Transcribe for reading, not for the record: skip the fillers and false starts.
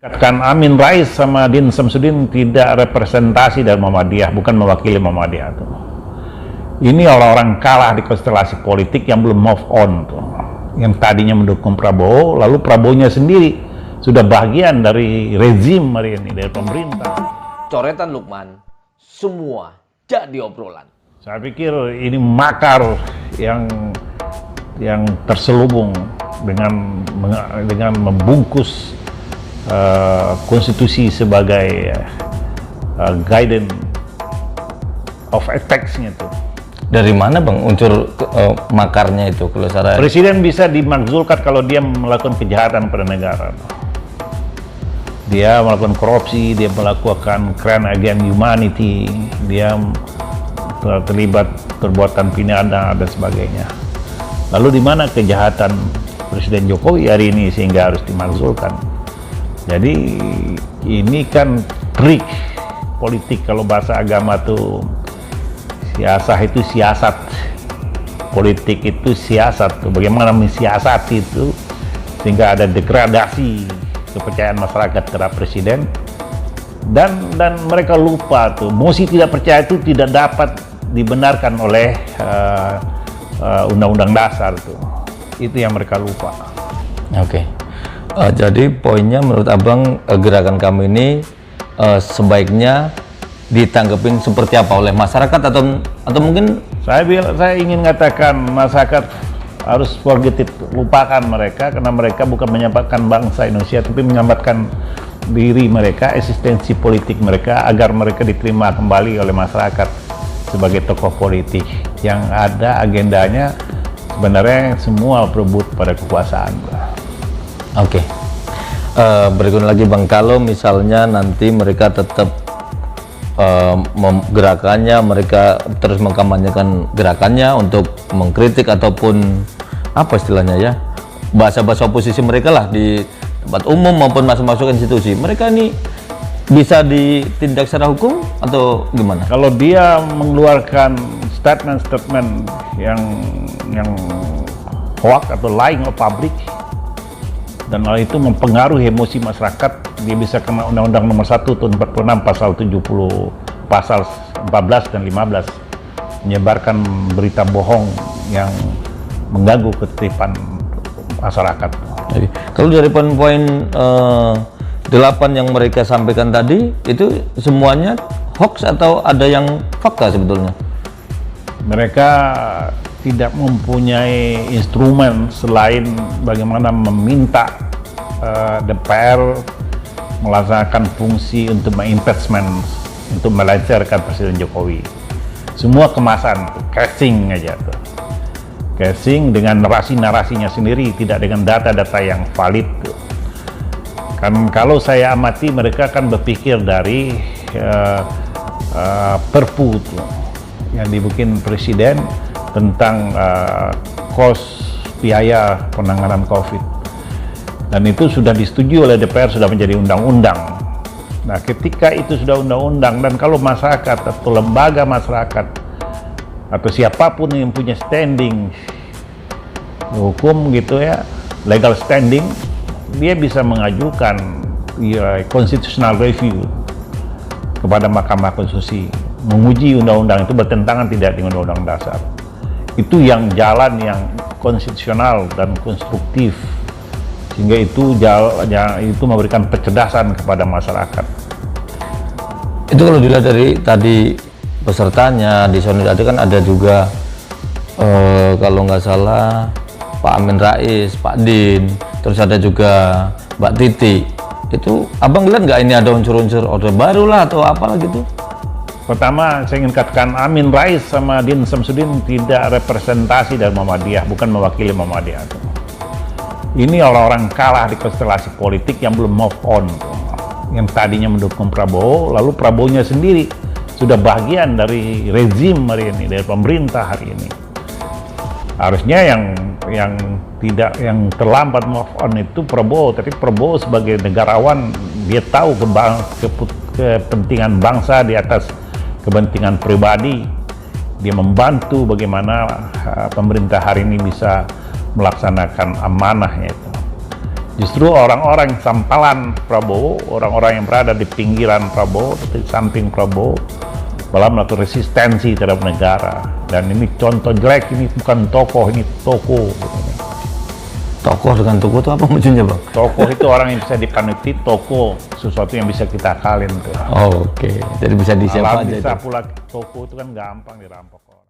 Katakan Amin Rais sama Din Samsudin tidak representasi dari Muhammadiyah, bukan mewakili Muhammadiyah tuh. Ini orang-orang kalah di konstelasi politik yang belum move on tuh. Yang tadinya mendukung Prabowo, lalu Prabowo-nya sendiri sudah bagian dari rezim hari ini, dari pemerintah. Coretan Lukman, semua jadi obrolan. Saya pikir ini makar yang terselubung dengan membungkus konstitusi sebagai guidance of attacks-nya itu. Dari mana Bang unsur makarnya itu? Kalau saya... Presiden bisa dimakzulkan kalau dia melakukan kejahatan pada negara. Dia melakukan korupsi, dia melakukan crime against humanity, dia terlibat perbuatan pidana dan sebagainya. Lalu di mana kejahatan Presiden Jokowi hari ini sehingga harus dimakzulkan? Jadi ini kan trik politik, kalau bahasa agama tuh itu siasat, politik itu siasat tuh, bagaimana mensiasati itu sehingga ada degradasi kepercayaan masyarakat terhadap presiden, dan mereka lupa tuh mosi tidak percaya itu tidak dapat dibenarkan oleh undang-undang dasar tuh, itu yang mereka lupa. Oke. Jadi poinnya menurut Abang, gerakan kami ini sebaiknya ditanggepin seperti apa oleh masyarakat atau mungkin saya ingin katakan masyarakat harus forget it, lupakan mereka, karena mereka bukan menyelamatkan bangsa Indonesia tapi menyelamatkan diri mereka, eksistensi politik mereka, agar mereka diterima kembali oleh masyarakat sebagai tokoh politik yang ada agendanya sebenarnya semua berebut pada kekuasaan. Oke. Berikut lagi Bang, kalau misalnya nanti mereka tetap gerakannya, mereka terus mengkampanyekan gerakannya untuk mengkritik ataupun apa istilahnya ya, bahasa-bahasa oposisi mereka lah di tempat umum maupun masuk-masuk institusi, mereka ini bisa ditindak secara hukum atau gimana? Kalau dia mengeluarkan statement yang hoax atau lying of public, dan hal itu mempengaruhi emosi masyarakat, dia bisa kena Undang-Undang Nomor 1 Tahun 46 Pasal 70, Pasal 14 dan 15, menyebarkan berita bohong yang mengganggu ketertiban masyarakat. Jadi, kalau dari poin-poin 8 yang mereka sampaikan tadi, itu semuanya hoax atau ada yang fakta sebetulnya? Mereka tidak mempunyai instrumen selain bagaimana meminta DPR melaksanakan fungsi untuk menginvestment, untuk melancarkan Presiden Jokowi. Semua kemasan, casing aja tuh. Casing dengan narasi-narasinya sendiri, tidak dengan data-data yang valid tuh. Kan kalau saya amati, mereka akan berpikir dari perpu tuh, yang dibikin Presiden tentang cost biaya penanganan COVID, dan itu sudah disetujui oleh DPR, sudah menjadi undang-undang. Nah, ketika itu sudah undang-undang, dan kalau masyarakat atau lembaga masyarakat atau siapapun yang punya standing hukum gitu ya, legal standing, dia bisa mengajukan constitutional review kepada Mahkamah Konstitusi, menguji undang-undang itu bertentangan tidak dengan undang-undang dasar. Itu yang jalan yang konstitusional dan konstruktif, sehingga itu memberikan kecerdasan kepada masyarakat. Itu kalau dilihat dari tadi pesertanya di sana tadi kan ada juga kalau nggak salah Pak Amin Rais, Pak Din, terus ada juga Mbak Titi. Itu Abang lihat nggak ini ada unsur-unsur orde baru lah atau apalah gitu? Pertama, saya ingin katakan Amin Rais sama Din Samsudin tidak representasi dari Muhammadiyah, bukan mewakili Muhammadiyah. Ini orang-orang kalah di konstelasi politik yang belum move on. Yang tadinya mendukung Prabowo, lalu Prabowo-nya sendiri sudah bagian dari rezim hari ini, dari pemerintah hari ini. Harusnya yang terlambat move on itu Prabowo, tapi Prabowo sebagai negarawan, dia tahu kepentingan bangsa di atas kepentingan pribadi. Dia membantu bagaimana pemerintah hari ini bisa melaksanakan amanahnya itu. Justru orang-orang tampalan Prabowo, orang-orang yang berada di pinggiran Prabowo, di samping Prabowo, malah melakukan resistensi terhadap negara. Dan ini contoh jelek, ini bukan tokoh, ini toko. Tokoh dengan toko itu apa maksudnya, Bang? Tokoh itu orang yang bisa dipanuti, toko sesuatu yang bisa kita akalin. Oh, oke. Jadi bisa disiapa aja Bisa itu. pula toko itu kan gampang dirampok orang.